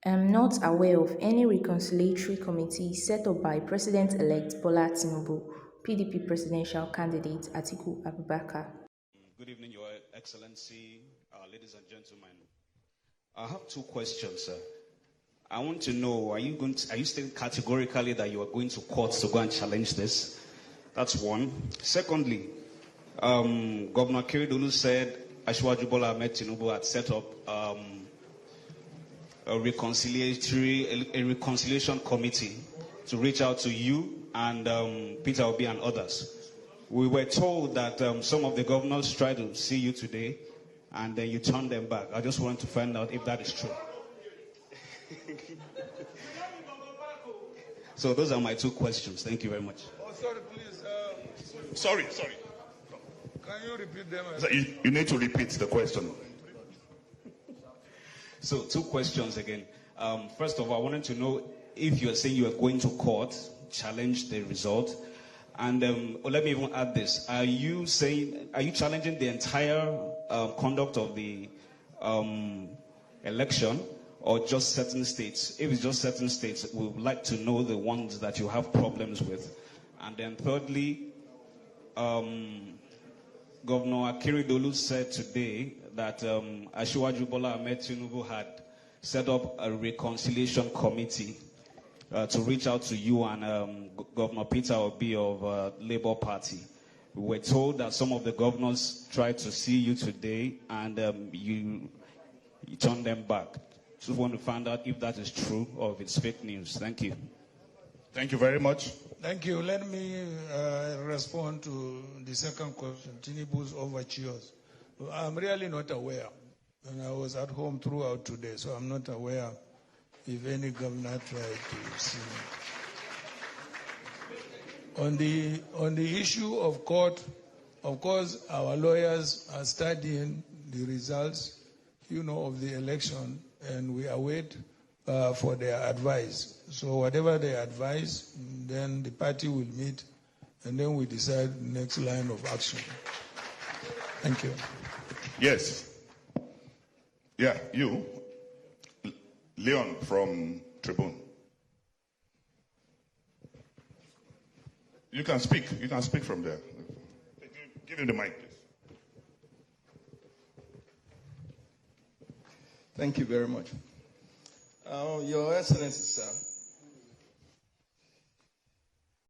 I'm not aware of any reconciliatory committee set up by President-elect Bola Tinubu, PDP presidential candidate Atiku Abubakar. Good evening, Your Excellency, ladies and gentlemen. I have two questions, sir. I want to know, are you saying categorically that you are going to court to go and challenge this? That's one. Secondly, Governor Keridolu said Asiwaju Bola Tinubu had set up a reconciliation committee to reach out to you and Peter Obi and others. We were told that some of the governors tried to see you today and then you turned them back. I just want to find out if that is true. So those are my two questions. Thank you very much. Oh, sorry, please. Sorry. Can you repeat them? You need to repeat the question. So two questions again. First of all, I wanted to know if you are saying you are going to court, challenge the result. And let me even add this. Are you challenging the entire conduct of the election or just certain states? If it's just certain states, we would like to know the ones that you have problems with. And then thirdly, Governor Keridolu said today that Asiwaju Bola Tinubu had set up a reconciliation committee to reach out to you and Governor Peter Obi of Labour Party. We were told that some of the governors tried to see you today and you turned them back. So we want to find out if that is true or if it's fake news. Thank you. Thank you very much. Thank you. Let me respond to the second question, Tinubu's overtures. I'm really not aware. And I was at home throughout today, so I'm not aware if any governor tried to see me. On the issue of court, of course, our lawyers are studying the results, of the election, and we await for their advice. So whatever they advise, then the party will meet, and then we decide the next line of action. Thank you. Yes. Yeah, you. Leon from Tribune. You can speak. You can speak from there. Give him the mic, please. Thank you very much. Your Excellency, sir,